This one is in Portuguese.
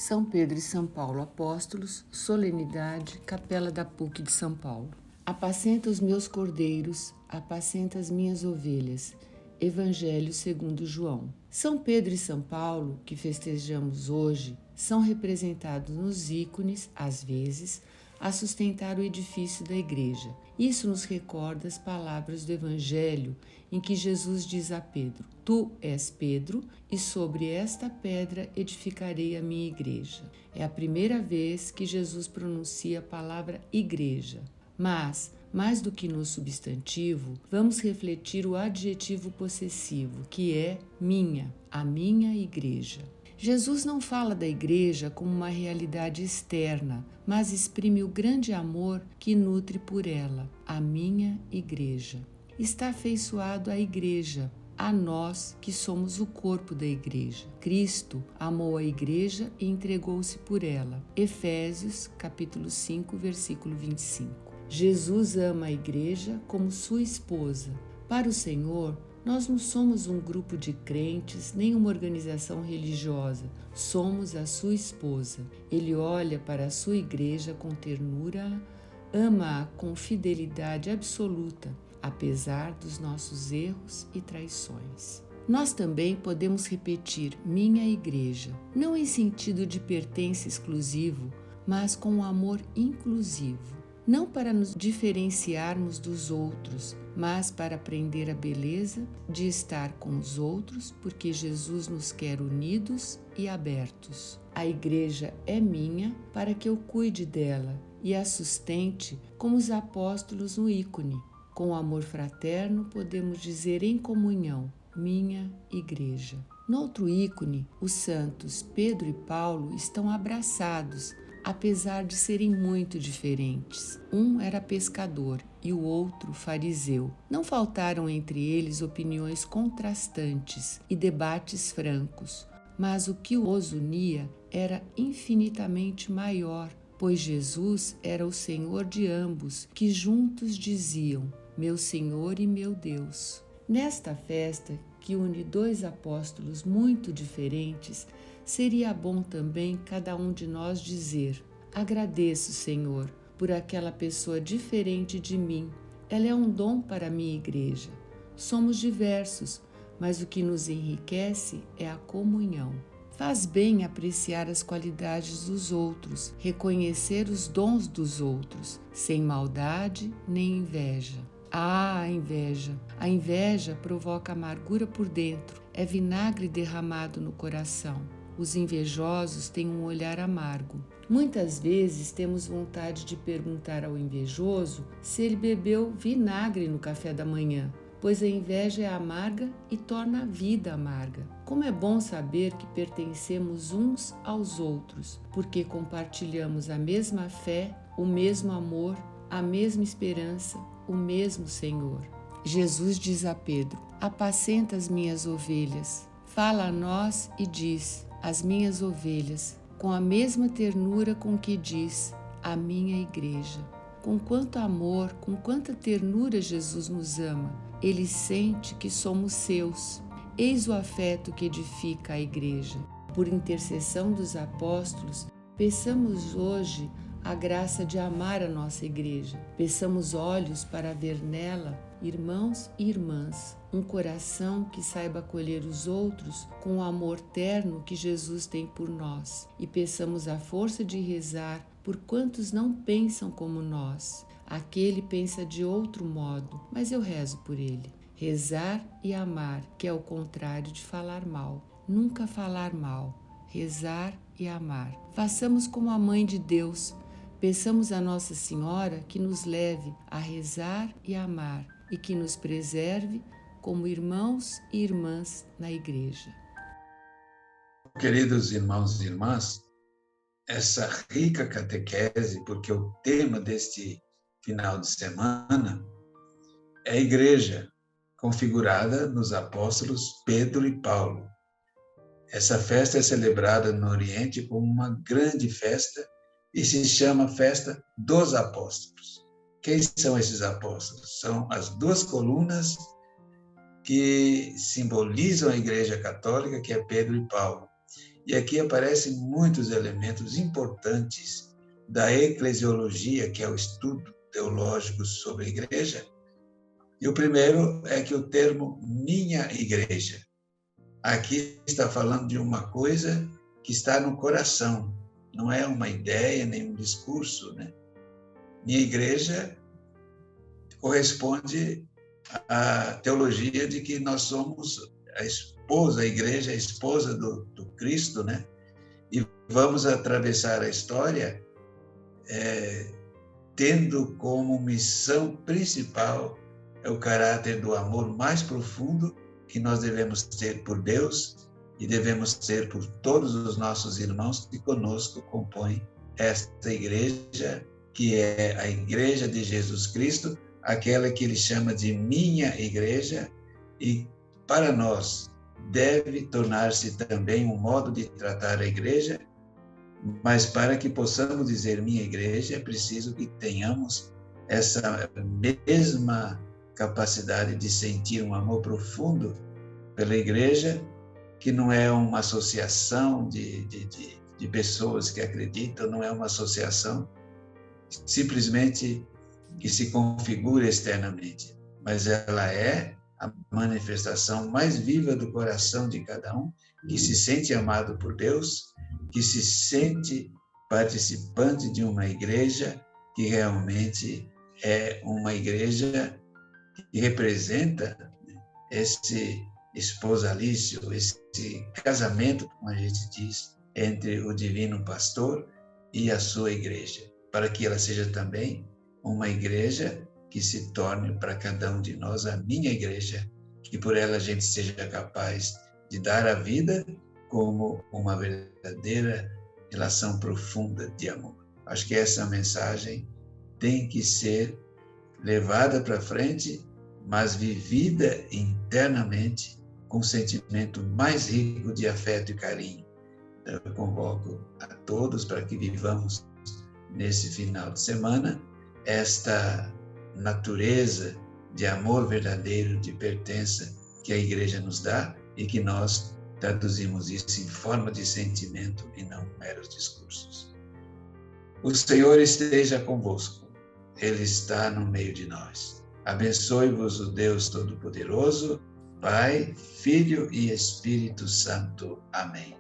São Pedro e São Paulo Apóstolos, solenidade, Capela da PUC de São Paulo. Apacenta os meus cordeiros, apacenta as minhas ovelhas. Evangelho segundo João. São Pedro e São Paulo, que festejamos hoje, são representados nos ícones, às vezes, a sustentar o edifício da igreja. Isso nos recorda as palavras do Evangelho em que Jesus diz a Pedro: Tu és Pedro, e sobre esta pedra edificarei a minha igreja. É a primeira vez que Jesus pronuncia a palavra igreja. Mas, mais do que no substantivo, vamos refletir o adjetivo possessivo, que é minha, a minha igreja. Jesus não fala da igreja como uma realidade externa, mas exprime o grande amor que nutre por ela, a minha igreja. Está afeiçoado à igreja, a nós que somos o corpo da igreja. Cristo amou a igreja e entregou-se por ela. Efésios, capítulo 5, versículo 25. Jesus ama a igreja como sua esposa. Para o Senhor, nós não somos um grupo de crentes, nem uma organização religiosa. Somos a sua esposa. Ele olha para a sua igreja com ternura, ama-a com fidelidade absoluta, apesar dos nossos erros e traições. Nós também podemos repetir minha igreja, não em sentido de pertença exclusivo, mas com um amor inclusivo. Não para nos diferenciarmos dos outros, mas para aprender a beleza de estar com os outros, porque Jesus nos quer unidos e abertos. A igreja é minha para que eu cuide dela e a sustente como os apóstolos no ícone. Com amor fraterno, podemos dizer em comunhão, minha igreja. No outro ícone, os santos Pedro e Paulo estão abraçados, apesar de serem muito diferentes. Um era pescador e o outro fariseu. Não faltaram entre eles opiniões contrastantes e debates francos, mas o que os unia era infinitamente maior, pois Jesus era o Senhor de ambos, que juntos diziam: meu Senhor e meu Deus. Nesta festa, que une dois apóstolos muito diferentes, seria bom também cada um de nós dizer: agradeço, Senhor, por aquela pessoa diferente de mim. Ela é um dom para a minha igreja. Somos diversos, mas o que nos enriquece é a comunhão. Faz bem apreciar as qualidades dos outros, reconhecer os dons dos outros, sem maldade nem inveja. A inveja! A inveja provoca amargura por dentro, é vinagre derramado no coração. Os invejosos têm um olhar amargo. Muitas vezes temos vontade de perguntar ao invejoso se ele bebeu vinagre no café da manhã, pois a inveja é amarga e torna a vida amarga. Como é bom saber que pertencemos uns aos outros, porque compartilhamos a mesma fé, o mesmo amor, a mesma esperança, o mesmo Senhor. Jesus diz a Pedro: apacenta as minhas ovelhas. Fala a nós e diz: as minhas ovelhas, com a mesma ternura com que diz: a minha igreja. Com quanto amor, com quanta ternura Jesus nos ama. Ele sente que somos seus. Eis o afeto que edifica a igreja. Por intercessão dos apóstolos, peçamos hoje a graça de amar a nossa igreja. Peçamos olhos para ver nela irmãos e irmãs, um coração que saiba acolher os outros com o amor terno que Jesus tem por nós. E peçamos a força de rezar por quantos não pensam como nós. Aquele pensa de outro modo, mas eu rezo por ele. Rezar e amar, que é o contrário de falar mal. Nunca falar mal. Rezar e amar. Façamos como a Mãe de Deus. Peçamos a Nossa Senhora que nos leve a rezar e amar e que nos preserve como irmãos e irmãs na igreja. Queridos irmãos e irmãs, essa rica catequese, porque o tema deste final de semana é a igreja configurada nos apóstolos Pedro e Paulo. Essa festa é celebrada no Oriente como uma grande festa e se chama Festa dos Apóstolos. Quem são esses apóstolos? São as duas colunas que simbolizam a Igreja Católica, que é Pedro e Paulo. E aqui aparecem muitos elementos importantes da eclesiologia, que é o estudo teológico sobre a igreja. E o primeiro é que o termo minha igreja, aqui está falando de uma coisa que está no coração, não é uma ideia, nem um discurso, né? Minha igreja corresponde à teologia de que nós somos a esposa, a igreja é a esposa do Cristo, né? E vamos atravessar a história tendo como missão principal o caráter do amor mais profundo que nós devemos ter por Deus e devemos ter por todos os nossos irmãos que conosco compõem esta igreja, que é a igreja de Jesus Cristo, aquela que ele chama de minha igreja, e para nós deve tornar-se também um modo de tratar a igreja, mas para que possamos dizer minha igreja, é preciso que tenhamos essa mesma capacidade de sentir um amor profundo pela igreja, que não é uma associação de pessoas que acreditam, não é uma associação simplesmente que se configura externamente, mas ela é a manifestação mais viva do coração de cada um, que se sente amado por Deus, que se sente participante de uma igreja que realmente é uma igreja que representa esse esposalício, esse casamento, como a gente diz, entre o divino pastor e a sua igreja, para que ela seja também uma igreja que se torne para cada um de nós a minha igreja, que por ela a gente seja capaz de dar a vida como uma verdadeira relação profunda de amor. Acho que essa mensagem tem que ser levada para frente, mas vivida internamente com um sentimento mais rico de afeto e carinho. Então, eu convoco a todos para que vivamos nesse final de semana esta natureza de amor verdadeiro, de pertença que a igreja nos dá e que nós traduzimos isso em forma de sentimento e não meros discursos. O Senhor esteja convosco, Ele está no meio de nós. Abençoe-vos o Deus Todo-Poderoso, Pai, Filho e Espírito Santo. Amém.